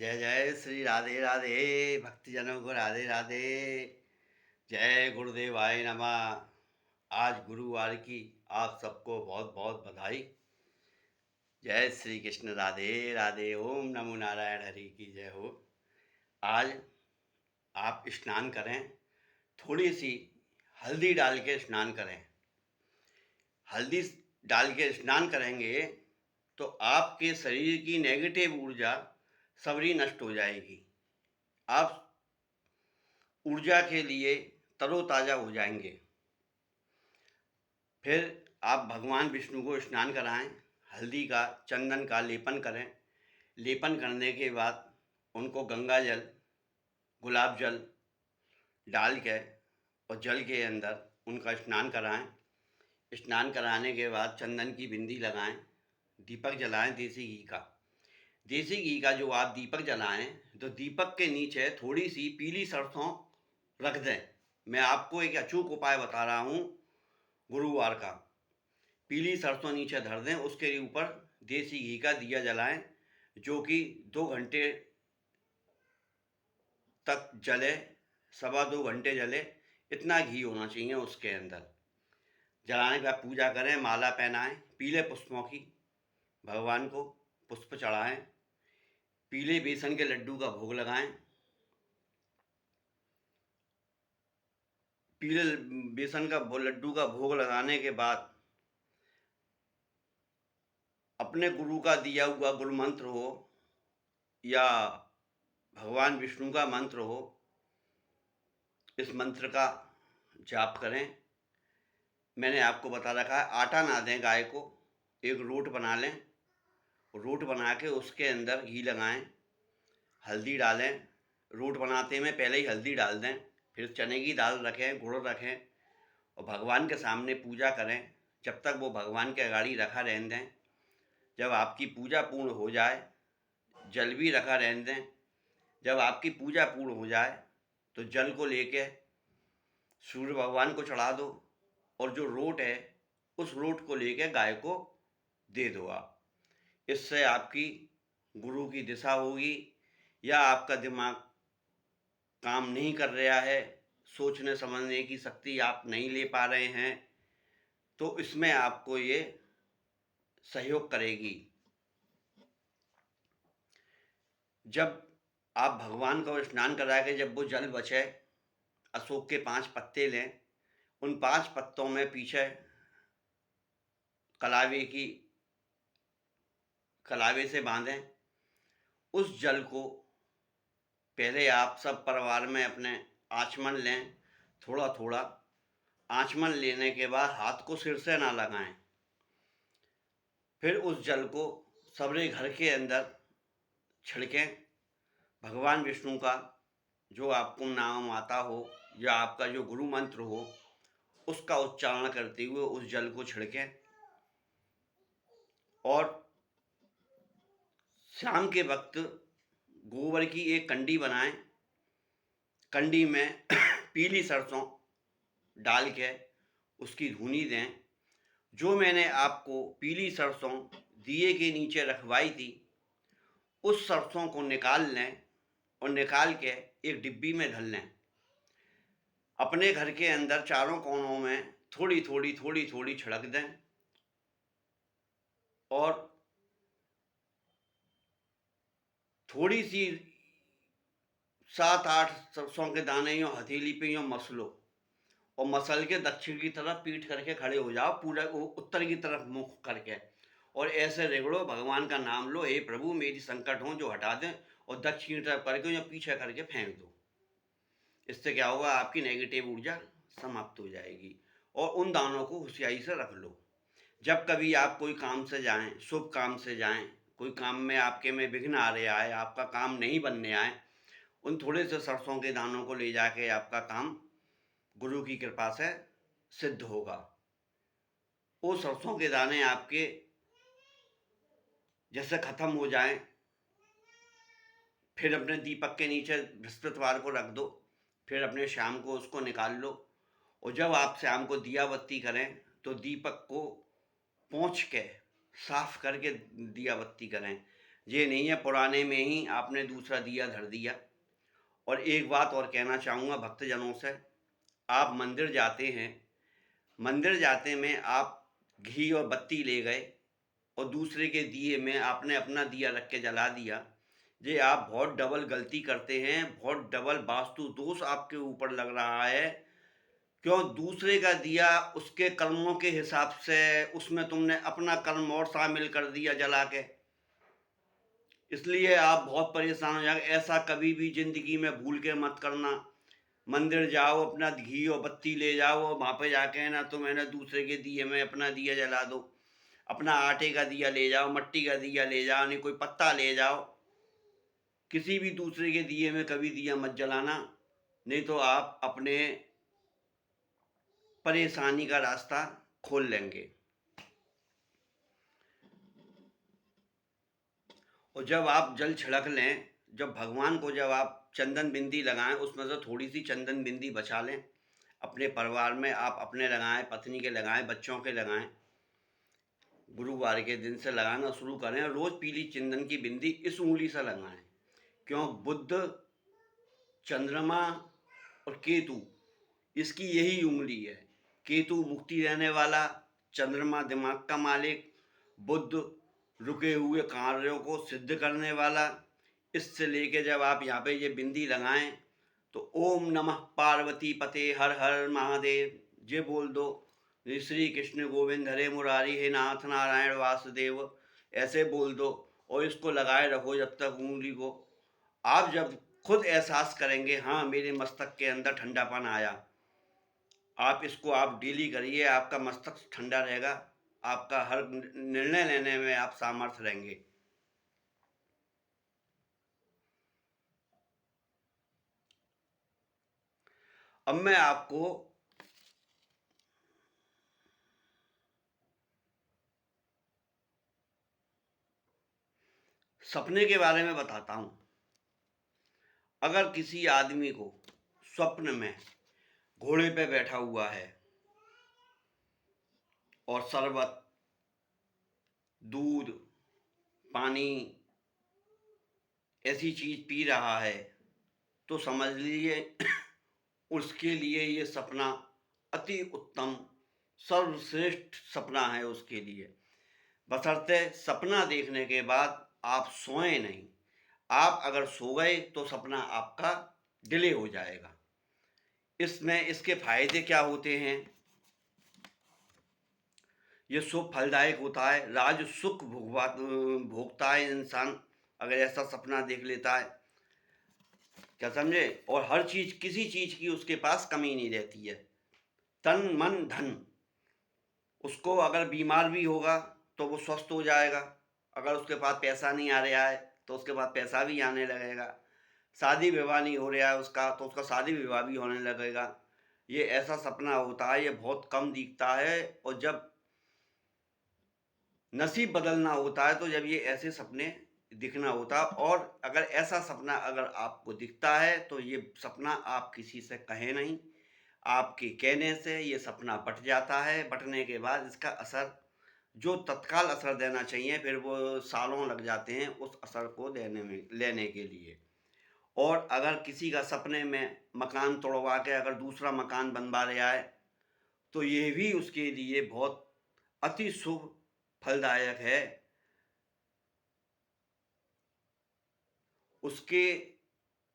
जय जय श्री राधे राधे। भक्तजनों को राधे राधे। जय गुरुदेवाय नमः। आज गुरुवार की आप सबको बहुत बहुत बधाई। जय श्री कृष्ण, राधे राधे। ओम नमो नारायण, हरि की जय हो। आज आप स्नान करें, थोड़ी सी हल्दी डाल के स्नान करें। हल्दी डाल के स्नान करेंगे तो आपके शरीर की नेगेटिव ऊर्जा सबरी नष्ट हो जाएगी। आप ऊर्जा के लिए तरोताज़ा हो जाएंगे। फिर आप भगवान विष्णु को स्नान कराएं, हल्दी का चंदन का लेपन करें। लेपन करने के बाद उनको गंगा जल, गुलाब जल डाल के और जल के अंदर उनका स्नान कराएं। स्नान कराने के बाद चंदन की बिंदी लगाएं, दीपक जलाएं देसी घी का। देसी घी का जो आप दीपक जलाएं तो दीपक के नीचे थोड़ी सी पीली सरसों रख दें। मैं आपको एक अचूक उपाय बता रहा हूँ गुरुवार का। पीली सरसों नीचे धर दें, उसके ऊपर देसी घी का दिया जलाएं जो कि 2 घंटे तक जले, 2.25 घंटे जले, इतना घी होना चाहिए उसके अंदर। जलाने के बाद पूजा करें, माला पहनाएं पीले पुष्पों की, भगवान को पुष्प चढ़ाएं, पीले बेसन के लड्डू का भोग लगाएं। पीले बेसन का लड्डू का भोग लगाने के बाद अपने गुरु का दिया हुआ गुरु मंत्र हो या भगवान विष्णु का मंत्र हो, इस मंत्र का जाप करें। मैंने आपको बता रखा है, आटा ना दें गाय को, एक रोट बना लें, रोट बना के उसके अंदर घी लगाएं, हल्दी डालें। रोट बनाते में पहले ही हल्दी डाल दें, फिर चने की दाल रखें, गुड़ रखें और भगवान के सामने पूजा करें। जब तक वो भगवान के अगाड़ी रखा रहने दें। जब आपकी पूजा पूर्ण हो जाए, जल भी रखा रहने दें। जब आपकी पूजा पूर्ण हो जाए तो जल को लेके सूर्य भगवान को चढ़ा दो और जो रोट है उस रोट को लेके गाय को दे दो आप। इससे आपकी गुरु की दिशा होगी, या आपका दिमाग काम नहीं कर रहा है, सोचने समझने की शक्ति आप नहीं ले पा रहे हैं, तो इसमें आपको ये सहयोग करेगी। जब आप भगवान का स्नान करा के जब वो जल बचे, अशोक के 5 पत्ते लें, उन 5 पत्तों में पीछे कलावे से बांधें। उस जल को पहले आप सब परिवार में अपने आचमन लें, थोड़ा थोड़ा। आचमन लेने के बाद हाथ को सिर से ना लगाएं। फिर उस जल को सबरे घर के अंदर छिड़कें। भगवान विष्णु का जो आपको नाम आता हो या आपका जो गुरु मंत्र हो, उसका उच्चारण करते हुए उस जल को छिड़कें। और शाम के वक्त गोबर की एक कंडी बनाएं। कंडी में पीली सरसों डाल के उसकी धुनी दें। जो मैंने आपको पीली सरसों दिए के नीचे रखवाई थी, उस सरसों को निकाल लें और निकाल के एक डिब्बी में धर लें। अपने घर के अंदर चारों कोनों में थोड़ी थोड़ी छिड़क दें और थोड़ी सी 7-8 सरसों के दाने यूँ हथेली पे यूँ मस लो और मसल के दक्षिण की तरफ पीठ करके खड़े हो जाओ, पूरा उत्तर की तरफ मुख करके, और ऐसे रगड़ो, भगवान का नाम लो, हे प्रभु मेरी संकट हो जो हटा दें, और दक्षिण की तरफ करके या पीछे करके फेंक दो। इससे क्या होगा, आपकी नेगेटिव ऊर्जा समाप्त हो जाएगी। और उन दानों को होशियारी से रख लो। जब कभी आप कोई काम से जाएं, शुभ काम से जाएं, कोई काम में आपके में विघ्न आ रहा है, आपका काम नहीं बनने आए, उन थोड़े से सरसों के दानों को ले जाके आपका काम गुरु की कृपा से सिद्ध होगा। वो सरसों के दाने आपके जैसे खत्म हो जाएं, फिर अपने दीपक के नीचे बृहस्पतिवार को रख दो। फिर अपने शाम को उसको निकाल लो और जब आप शाम को दिया बत्ती करें तो दीपक को पोंछ के साफ करके दिया बत्ती करें। ये नहीं है पुराने में ही आपने दूसरा दिया धर दिया। और एक बात और कहना चाहूँगा भक्तजनों से, आप मंदिर जाते हैं, मंदिर जाते में आप घी और बत्ती ले गए और दूसरे के दिए में आपने अपना दिया रख के जला दिया, ये आप बहुत डबल गलती करते हैं, बहुत डबल वास्तु दोष आपके ऊपर लग रहा है। क्यों? दूसरे का दिया उसके कर्मों के हिसाब से, उसमें तुमने अपना कर्म और शामिल कर दिया जला के, इसलिए आप बहुत परेशान हो जाएंगे। ऐसा कभी भी जिंदगी में भूल के मत करना। मंदिर जाओ, अपना घी और बत्ती ले जाओ और वहाँ पे जाके ना तो मैंने दूसरे के दिए में अपना दिया जला दो। अपना आटे का दिया ले जाओ, मट्टी का दिया ले जाओ, नहीं कोई पत्ता ले जाओ, किसी भी दूसरे के दिए में कभी दिया मत जलाना, नहीं तो आप अपने परेशानी का रास्ता खोल लेंगे। और जब आप जल छिड़क लें, जब भगवान को जब आप चंदन बिंदी लगाएं, उसमें से थोड़ी सी चंदन बिंदी बचा लें अपने परिवार में, आप अपने लगाएं, पत्नी के लगाएं, बच्चों के लगाएं। गुरुवार के दिन से लगाना शुरू करें। रोज पीली चंदन की बिंदी इस उंगली से लगाएं। क्यों? बुध, चंद्रमा और केतु, इसकी यही उंगली है। केतु मुक्ति देने वाला, चंद्रमा दिमाग का मालिक, बुध रुके हुए कार्यों को सिद्ध करने वाला। इससे लेके जब आप यहाँ पे ये बिंदी लगाएं तो ओम नमः पार्वती पते हर हर महादेव ये बोल दो, श्री कृष्ण गोविंद हरे मुरारी हे नाथ नारायण वासुदेव ऐसे बोल दो, और इसको लगाए रखो जब तक उंगली को। आप जब खुद एहसास करेंगे हाँ मेरे मस्तक के अंदर ठंडापन आया, आप इसको आप डेली करिए, आपका मस्तक ठंडा रहेगा, आपका हर निर्णय लेने में आप सामर्थ्य रहेंगे। अब मैं आपको सपने के बारे में बताता हूं। अगर किसी आदमी को स्वप्न में घोड़े पे बैठा हुआ है और शरबत, दूध, पानी ऐसी चीज पी रहा है, तो समझ लीजिए उसके लिए ये सपना अति उत्तम सर्वश्रेष्ठ सपना है उसके लिए। बशर्ते सपना देखने के बाद आप सोए नहीं। आप अगर सो गए तो सपना आपका डिले हो जाएगा। इसमें इसके फायदे क्या होते हैं? ये शुभ फलदायक होता है, राज सुख भोगता है इंसान अगर ऐसा सपना देख लेता है, क्या समझे? और हर चीज, किसी चीज की उसके पास कमी नहीं रहती है, तन मन धन। उसको अगर बीमार भी होगा तो वो स्वस्थ हो जाएगा, अगर उसके पास पैसा नहीं आ रहा है तो उसके पास पैसा भी आने लगेगा, शादी विवाह नहीं हो रहा है उसका तो उसका शादी विवाह भी होने लगेगा। ये ऐसा सपना होता है, ये बहुत कम दिखता है, और जब नसीब बदलना होता है तो जब ये ऐसे सपने दिखना होता है। और अगर ऐसा सपना अगर आपको दिखता है तो ये सपना आप किसी से कहें नहीं, आपके कहने से ये सपना बट जाता है। बटने के बाद इसका असर, जो तत्काल असर देना चाहिए, फिर वो सालों लग जाते हैं उस असर को देने में, लेने के लिए। और अगर किसी का सपने में मकान तोड़वा के अगर दूसरा मकान बनवा रहा है तो ये भी उसके लिए बहुत अति शुभ फलदायक है। उसके,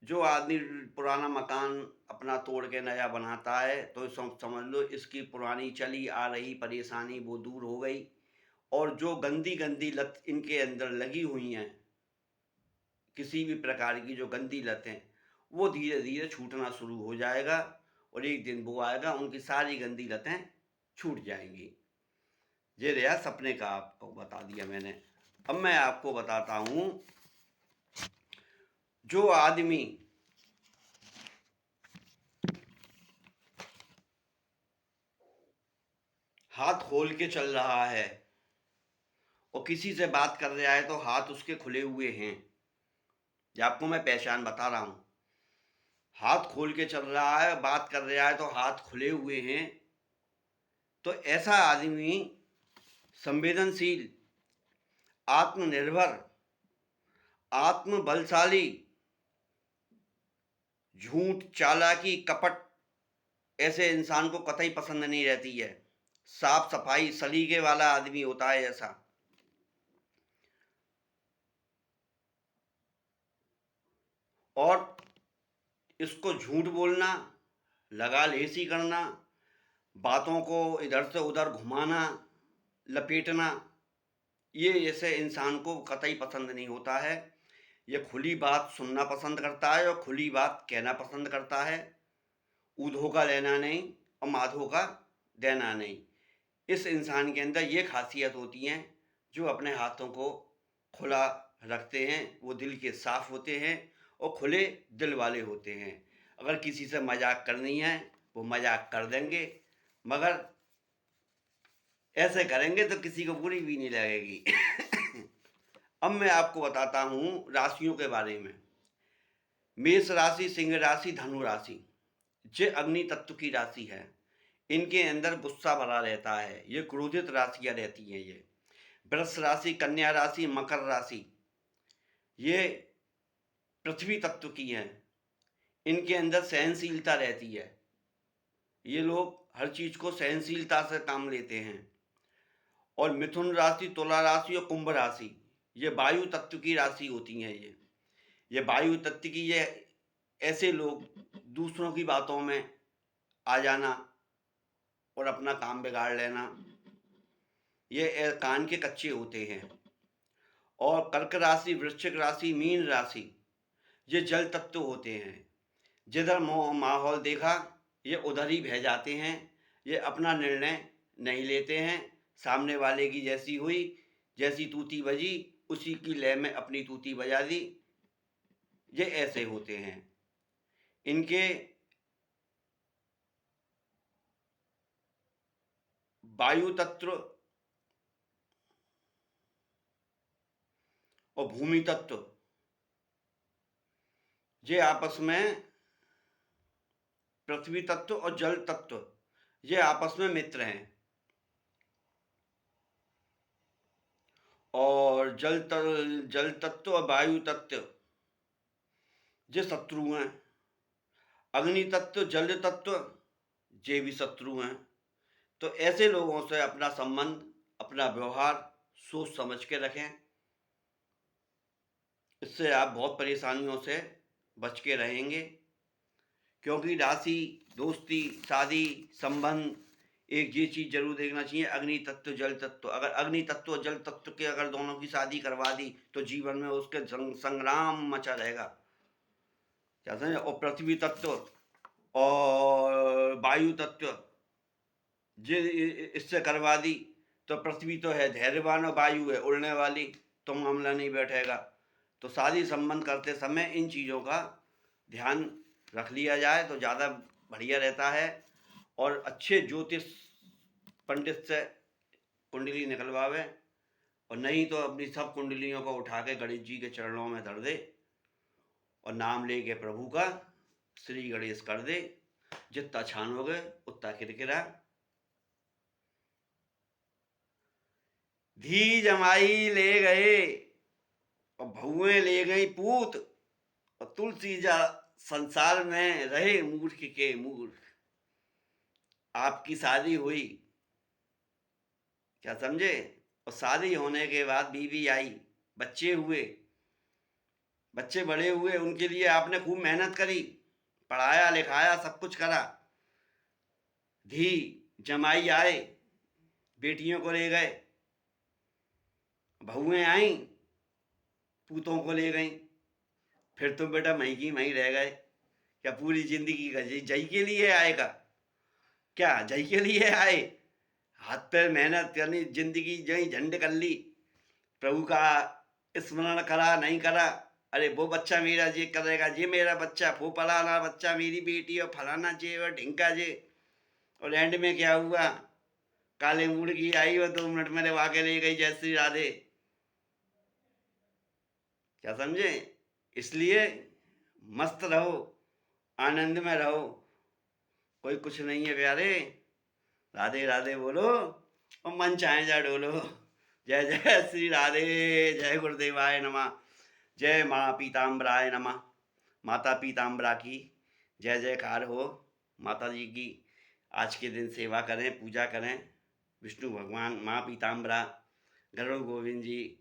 जो आदमी पुराना मकान अपना तोड़ के नया बनाता है तो समझ लो इसकी पुरानी चली आ रही परेशानी वो दूर हो गई, और जो गंदी गंदी लत इनके अंदर लगी हुई हैं, किसी भी प्रकार की जो गंदी लतें, वो धीरे धीरे छूटना शुरू हो जाएगा, और एक दिन वो आएगा उनकी सारी गंदी लतें छूट जाएंगी। ये रहा सपने का, आपको बता दिया मैंने। अब मैं आपको बताता हूं, जो आदमी हाथ खोल के चल रहा है और किसी से बात कर रहा है तो हाथ उसके खुले हुए हैं, ये आपको मैं पहचान बता रहा हूं। हाथ खोल के चल रहा है, बात कर रहा है तो हाथ खुले हुए हैं, तो ऐसा आदमी संवेदनशील, आत्मनिर्भर आत्म बलशाली, झूठ, चालाकी, कपट ऐसे इंसान को कतई पसंद नहीं रहती है। साफ सफाई, सलीके वाला आदमी होता है ऐसा। और इसको झूठ बोलना, लगालेसी करना, बातों को इधर से उधर घुमाना, लपेटना, ये ऐसे इंसान को कतई पसंद नहीं होता है। ये खुली बात सुनना पसंद करता है और खुली बात कहना पसंद करता है। ऊधो का लेना नहीं और माधो का देना नहीं। इस इंसान के अंदर ये खासियत होती हैं, जो अपने हाथों को खुला रखते हैं, वो दिल के साफ होते हैं और खुले दिल वाले होते हैं। अगर किसी से मजाक करनी है वो मजाक कर देंगे, मगर ऐसे करेंगे तो किसी को बुरी भी नहीं लगेगी। अब मैं आपको बताता हूँ राशियों के बारे में। मेष राशि, सिंह राशि, धनु राशि, ये अग्नि तत्व की राशि है। इनके अंदर गुस्सा भरा रहता है, ये क्रोधित राशियां रहती हैं। ये वृष राशि, कन्या राशि, मकर राशि, ये पृथ्वी तत्व की हैं। इनके अंदर सहनशीलता रहती है। ये लोग हर चीज को सहनशीलता से काम लेते हैं। और मिथुन राशि, तुला राशि और कुंभ राशि, ये वायु तत्व की राशि होती हैं। ये वायु तत्व की, ये ऐसे लोग दूसरों की बातों में आ जाना और अपना काम बिगाड़ लेना, ये कान के कच्चे होते हैं। और कर्क राशि, वृश्चिक राशि, मीन राशि, ये जल तत्व होते हैं। जिधर माहौल देखा ये उधर ही बह जाते हैं। ये अपना निर्णय नहीं लेते हैं। सामने वाले की जैसी हुई, जैसी तूती बजी, उसी की लय में अपनी तूती बजा दी। ये ऐसे होते हैं। इनके वायु तत्व और भूमि तत्व, ये आपस में, पृथ्वी तत्व और जल तत्व, ये आपस में मित्र हैं। और जल तत्व और वायु तत्व ये शत्रु हैं। अग्नि तत्व, जल तत्व, ये भी शत्रु हैं। तो ऐसे लोगों से अपना संबंध, अपना व्यवहार सोच समझ के रखें। इससे आप बहुत परेशानियों से बच के रहेंगे। क्योंकि राशि, दोस्ती, शादी, संबंध, एक ये चीज जरूर देखना चाहिए, अग्नि तत्व, जल तत्व। अगर अग्नि तत्व और जल तत्व के अगर दोनों की शादी करवा दी तो जीवन में उसके संग्राम मचा रहेगा। क्या समझे? और पृथ्वी तत्व और वायु तत्व जे इससे करवा दी तो पृथ्वी तो है धैर्यवान और वायु है उड़ने वाली, तो मामला नहीं बैठेगा। तो शादी संबंध करते समय इन चीज़ों का ध्यान रख लिया जाए तो ज़्यादा बढ़िया रहता है। और अच्छे ज्योतिष पंडित से कुंडली निकलवावे, और नहीं तो अपनी सब कुंडलियों को उठा के गणेश जी के चरणों में धर दे और नाम ले के प्रभु का श्री गणेश कर दे। जितना छानोगे उतना किरकिरा। धी जमाई ले गए और बहुएं ले गई पूत, और तुलसी जा संसार में रहे मूर्ख के मूर्ख। आपकी शादी हुई, क्या समझे? और शादी होने के बाद बीवी आई, बच्चे हुए, बच्चे बड़े हुए, उनके लिए आपने खूब मेहनत करी, पढ़ाया लिखाया, सब कुछ करा। धी जमाई आए, बेटियों को ले गए, बहुएं आई, पूतों को ले गई, फिर तो बेटा मई की मई रह गए। क्या पूरी जिंदगी का जय के लिए आएगा? क्या जय के लिए आए? हाथ पैर मेहनत करनी, जिंदगी जई झंड कर ली, प्रभु का स्मरण करा नहीं करा, अरे वो बच्चा मेरा ये करेगा, ये मेरा बच्चा, वो फलाना बच्चा मेरी बेटी, और फलाना जे और ढिंका जे। और एंड में क्या हुआ? काले मूड की आई और 2 मिनट में लगा के ले गई जय श्री राधे। क्या समझे? इसलिए मस्त रहो, आनंद में रहो, कोई कुछ नहीं है प्यारे। राधे राधे बोलो और मन चाहे जा डोलो। जय जय श्री राधे, जय गुरुदेवाय नमः। जय माँ पीताम्बराय नमः। माता पीताम्बरा की जय जयकार हो। माता जी की आज के दिन सेवा करें, पूजा करें। विष्णु भगवान, माँ पीताम्बरा, गरुड़ गोविंद जी,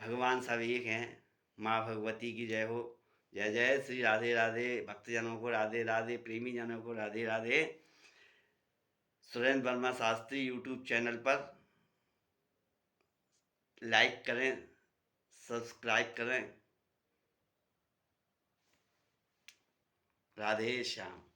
भगवान सब एक हैं। माँ भगवती की जय हो। जय जय श्री राधे राधे। भक्तजनों को राधे राधे, प्रेमी जनों को राधे राधे। सुरेंद्र वर्मा शास्त्री यूट्यूब चैनल पर लाइक करें, सब्सक्राइब करें। राधे श्याम।